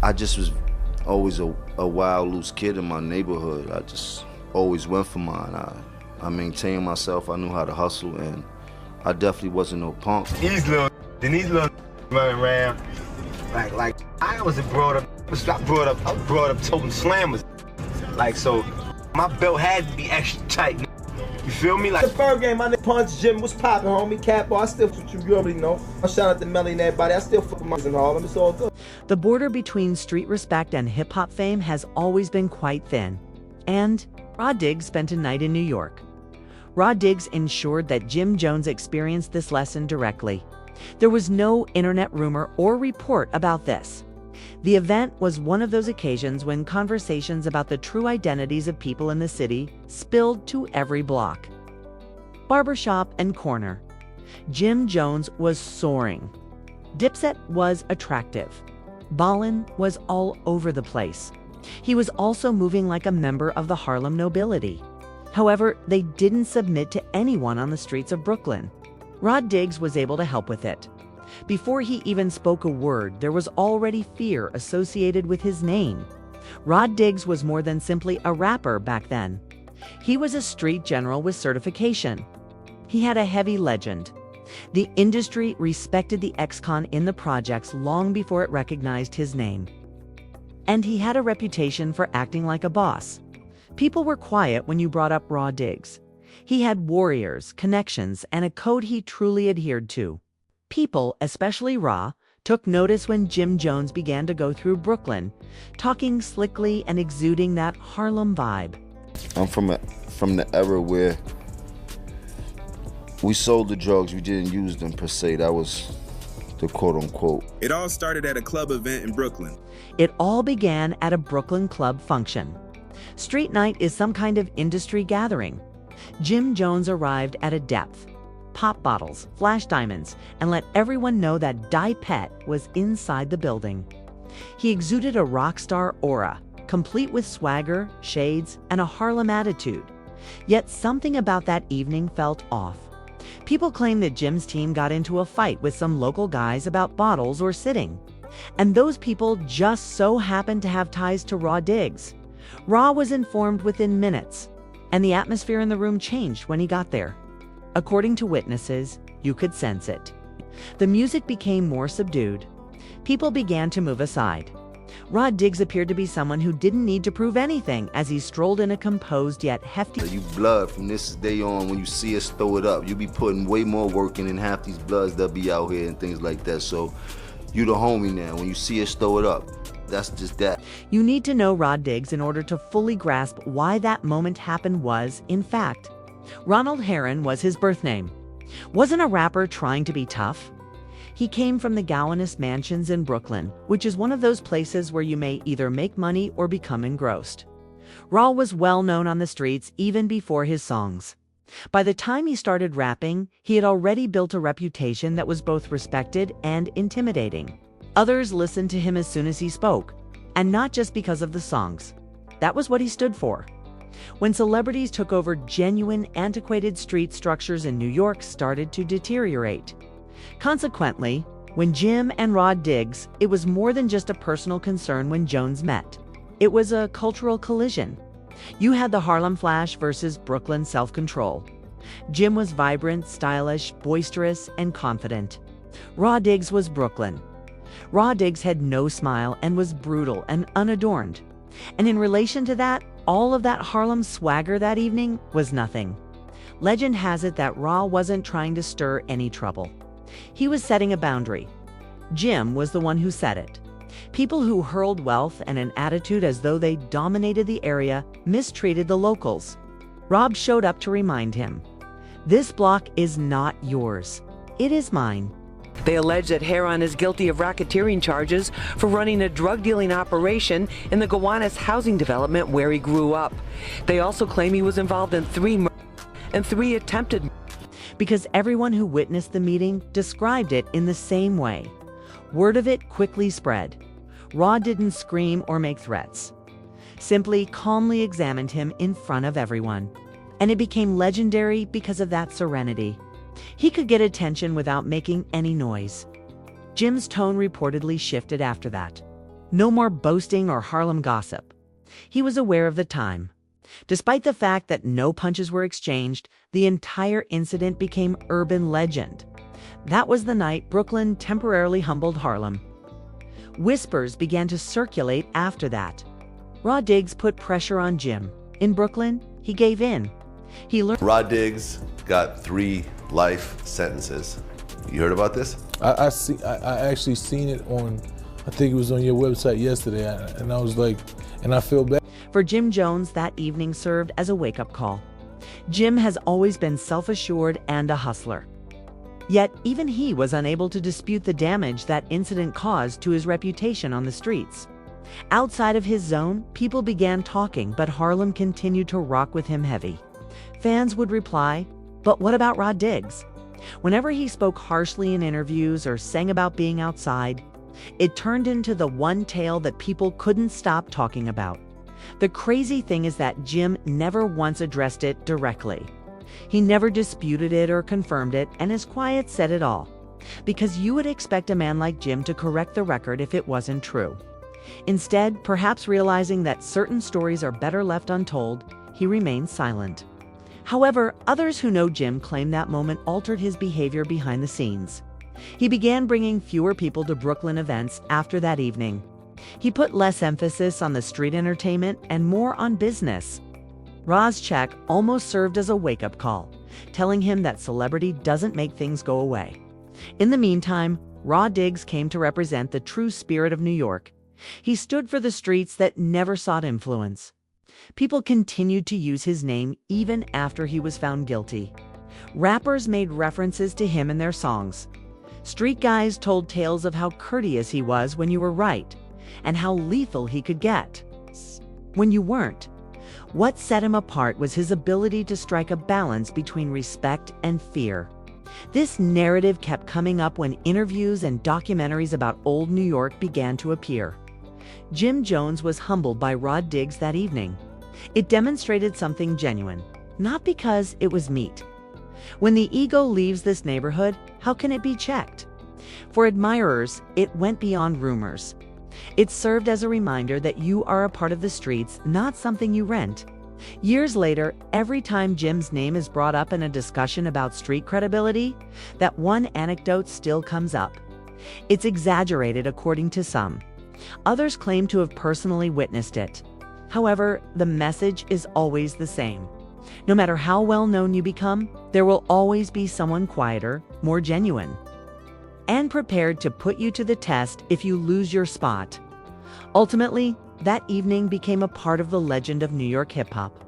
I just was always a wild, loose kid in my neighborhood. I just always went for mine. I maintained myself. I knew how to hustle, and I definitely wasn't no punk. These little running around like I wasn't brought up. I brought up toting slammers. Like, so my belt had to be extra tight. You feel me? Like the first game, my nigga Punch Jim was popping, homie. Cat boy, I still fuck with you already know. I shout out to Melly and everybody. I still fuck with my in Harlem. It's all good. The border between street respect and hip-hop fame has always been quite thin. And Rod Diggs spent a night in New York. Rod Diggs ensured that Jim Jones experienced this lesson directly. There was no internet rumor or report about this. The event was one of those occasions when conversations about the true identities of people in the city spilled to every block. Barbershop and corner. Jim Jones was soaring. Dipset was attractive. Ballin was all over the place. He was also moving like a member of the Harlem nobility. However, they didn't submit to anyone on the streets of Brooklyn. Rod Diggs was able to help with it. Before he even spoke a word, there was already fear associated with his name. Rod Diggs was more than simply a rapper back then. He was a street general with certification. He had a heavy legend. The industry respected the ex-con in the projects long before it recognized his name. And he had a reputation for acting like a boss. People were quiet when you brought up Rod Diggs. He had warriors, connections, and a code he truly adhered to. People, especially Ra, took notice when Jim Jones began to go through Brooklyn, talking slickly and exuding that Harlem vibe. I'm from the era where we sold the drugs, we didn't use them per se. That was the quote-unquote. It all started at a club event in Brooklyn. It all began at a Brooklyn club function. Street night is some kind of industry gathering. Jim Jones arrived at a depth. Pop bottles, flash diamonds, and let everyone know that Die Pet was inside the building. He exuded a rock star aura, complete with swagger, shades, and a Harlem attitude. Yet something about that evening felt off. People claim that Jim's team got into a fight with some local guys about bottles or sitting. And those people just so happened to have ties to Rod Diggs. Ra was informed within minutes, and the atmosphere in the room changed when he got there. According to witnesses, you could sense it. The music became more subdued. People began to move aside. Rod Diggs appeared to be someone who didn't need to prove anything as he strolled in a composed yet hefty... You blood from this day on, when you see us throw it up, you be putting way more work in than half these bloods that be out here and things like that. So you the homie now. When you see us throw it up, that's just that. You need to know Rod Diggs in order to fully grasp why that moment happened was, in fact, Ronald Heron was his birth name. Wasn't a rapper trying to be tough. He came from the Gowanus Mansions in Brooklyn, which is one of those places where you may either make money or become engrossed. Ra was well known on the streets even before his songs. By the time he started rapping, he had already built a reputation that was both respected and intimidating. Others listened to him as soon as he spoke, and not just because of the songs. That was what he stood for. When celebrities took over, genuine, antiquated street structures in New York started to deteriorate. Consequently, when Jim and Rod Diggs, it was more than just a personal concern when Jones met. It was a cultural collision. You had the Harlem Flash versus Brooklyn self-control. Jim was vibrant, stylish, boisterous, and confident. Rod Diggs was Brooklyn. Rod Diggs had no smile and was brutal and unadorned. And in relation to that, all of that Harlem swagger that evening was nothing. Legend has it that Ra wasn't trying to stir any trouble. He was setting a boundary. Jim was the one who set it. People who hurled wealth and an attitude as though they dominated the area mistreated the locals. Rob showed up to remind him, "This block is not yours. It is mine." They allege that Heron is guilty of racketeering charges for running a drug-dealing operation in the Gowanus housing development where he grew up. They also claim he was involved in 3 murders and 3 attempted murders. Because everyone who witnessed the meeting described it in the same way. Word of it quickly spread. Ra didn't scream or make threats. Simply calmly examined him in front of everyone. And it became legendary because of that serenity. He could get attention without making any noise. Jim's tone reportedly shifted after that. No more boasting or Harlem gossip. He was aware of the time. Despite the fact that no punches were exchanged, the entire incident became urban legend. That was the night Brooklyn temporarily humbled Harlem. Whispers began to circulate after that. Rod Diggs put pressure on Jim. In Brooklyn, he gave in. He learned. Rod Diggs got 3 life sentences. You heard about this? I actually seen it on, I think it was on your website yesterday, and I was like, and I feel bad. For Jim Jones, that evening served as a wake-up call. Jim has always been self-assured and a hustler. Yet, even he was unable to dispute the damage that incident caused to his reputation on the streets. Outside of his zone, people began talking, but Harlem continued to rock with him heavy. Fans would reply, "But what about Rod Diggs?" Whenever he spoke harshly in interviews or sang about being outside, it turned into the one tale that people couldn't stop talking about. The crazy thing is that Jim never once addressed it directly. He never disputed it or confirmed it, and his quiet said it all. Because you would expect a man like Jim to correct the record if it wasn't true. Instead, perhaps realizing that certain stories are better left untold, he remained silent. However, others who know Jim claim that moment altered his behavior behind the scenes. He began bringing fewer people to Brooklyn events after that evening. He put less emphasis on the street entertainment and more on business. Ra's check almost served as a wake-up call, telling him that celebrity doesn't make things go away. In the meantime, Rod Diggs came to represent the true spirit of New York. He stood for the streets that never sought influence. People continued to use his name even after he was found guilty. Rappers made references to him in their songs. Street guys told tales of how courteous he was when you were right, and how lethal he could get when you weren't. What set him apart was his ability to strike a balance between respect and fear. This narrative kept coming up when interviews and documentaries about old New York began to appear. Jim Jones was humbled by Rod Diggs that evening. It demonstrated something genuine, not because it was meat. When the ego leaves this neighborhood, how can it be checked? For admirers, it went beyond rumors. It served as a reminder that you are a part of the streets, not something you rent. Years later, every time Jim's name is brought up in a discussion about street credibility, that one anecdote still comes up. It's exaggerated according to some. Others claim to have personally witnessed it. However, the message is always the same. No matter how well known you become, there will always be someone quieter, more genuine, and prepared to put you to the test if you lose your spot. Ultimately, that evening became a part of the legend of New York hip-hop.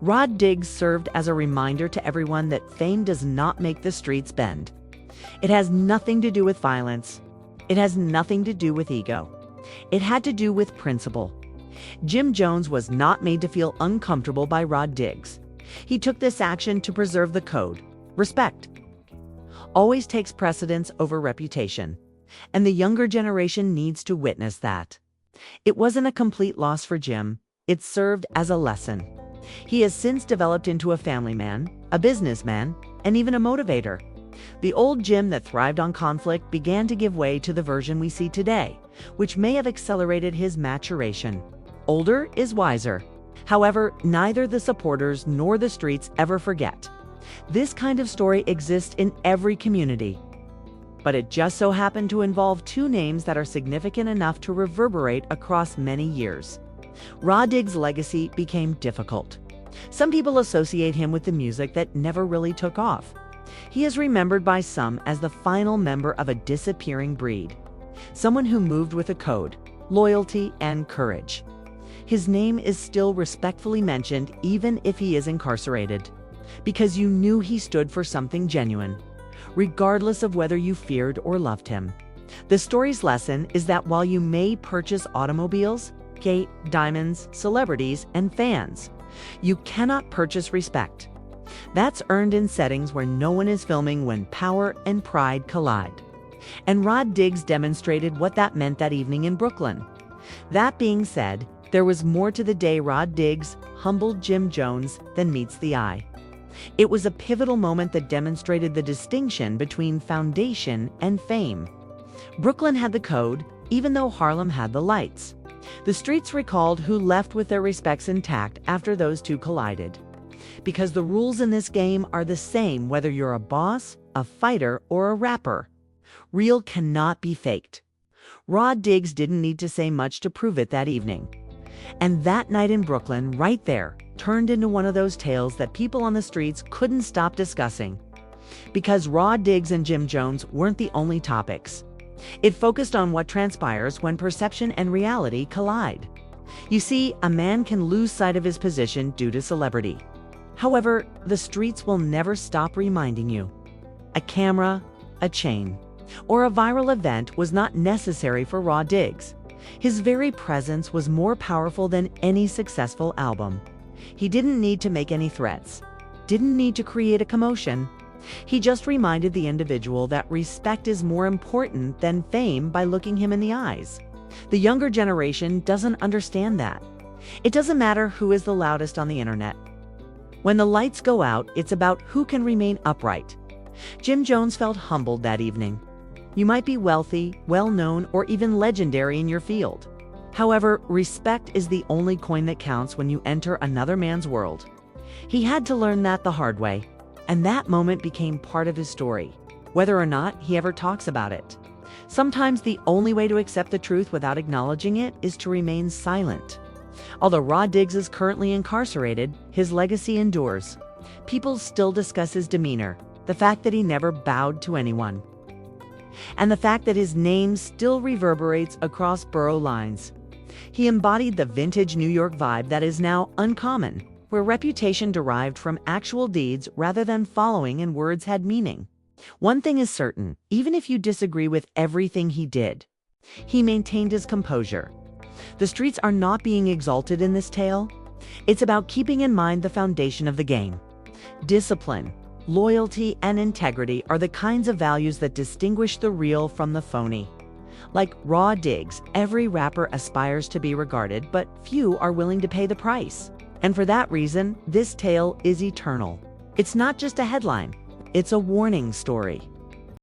Rod Diggs served as a reminder to everyone that fame does not make the streets bend. It has nothing to do with violence. It has nothing to do with ego. It had to do with principle. Jim Jones was not made to feel uncomfortable by Rod Diggs. He took this action to preserve the code. Respect always takes precedence over reputation, and the younger generation needs to witness that. It wasn't a complete loss for Jim. It served as a lesson. He has since developed into a family man, a businessman, and even a motivator. The old Jim that thrived on conflict began to give way to the version we see today, which may have accelerated his maturation. Older is wiser. However, neither the supporters nor the streets ever forget. This kind of story exists in every community. But it just so happened to involve 2 names that are significant enough to reverberate across many years. Rod Diggs' legacy became difficult. Some people associate him with the music that never really took off. He is remembered by some as the final member of a disappearing breed, someone who moved with a code, loyalty, and courage. His name is still respectfully mentioned even if he is incarcerated, because you knew he stood for something genuine, regardless of whether you feared or loved him. The story's lesson is that while you may purchase automobiles, gate, diamonds, celebrities, and fans, you cannot purchase respect. That's earned in settings where no one is filming when power and pride collide. And Rod Diggs demonstrated what that meant that evening in Brooklyn. That being said, there was more to the day Rod Diggs humbled Jim Jones than meets the eye. It was a pivotal moment that demonstrated the distinction between foundation and fame. Brooklyn had the code, even though Harlem had the lights. The streets recalled who left with their respects intact after those two collided. Because the rules in this game are the same whether you're a boss, a fighter, or a rapper. Real cannot be faked. Rod Diggs didn't need to say much to prove it that evening. And that night in Brooklyn, right there, turned into one of those tales that people on the streets couldn't stop discussing. Because Rod Diggs and Jim Jones weren't the only topics. It focused on what transpires when perception and reality collide. You see, a man can lose sight of his position due to celebrity. However, the streets will never stop reminding you. A camera, a chain, or a viral event was not necessary for Rod Diggs. His very presence was more powerful than any successful album. He didn't need to make any threats, didn't need to create a commotion. He just reminded the individual that respect is more important than fame by looking him in the eyes. The younger generation doesn't understand that. It doesn't matter who is the loudest on the internet. When the lights go out, it's about who can remain upright. Jim Jones felt humbled that evening. You might be wealthy, well-known, or even legendary in your field. However, respect is the only coin that counts when you enter another man's world. He had to learn that the hard way, and that moment became part of his story, whether or not he ever talks about it. Sometimes the only way to accept the truth without acknowledging it is to remain silent. Although Rod Diggs is currently incarcerated, his legacy endures. People still discuss his demeanor, the fact that he never bowed to anyone, and the fact that his name still reverberates across borough lines. He embodied the vintage New York vibe that is now uncommon, where reputation derived from actual deeds rather than following and words had meaning. One thing is certain, even if you disagree with everything he did, he maintained his composure. The streets are not being exalted in this tale. It's about keeping in mind the foundation of the game. Discipline, loyalty, and integrity are the kinds of values that distinguish the real from the phony. Like Rod Diggs, every rapper aspires to be regarded, but few are willing to pay the price. And for that reason, this tale is eternal. It's not just a headline, it's a warning story.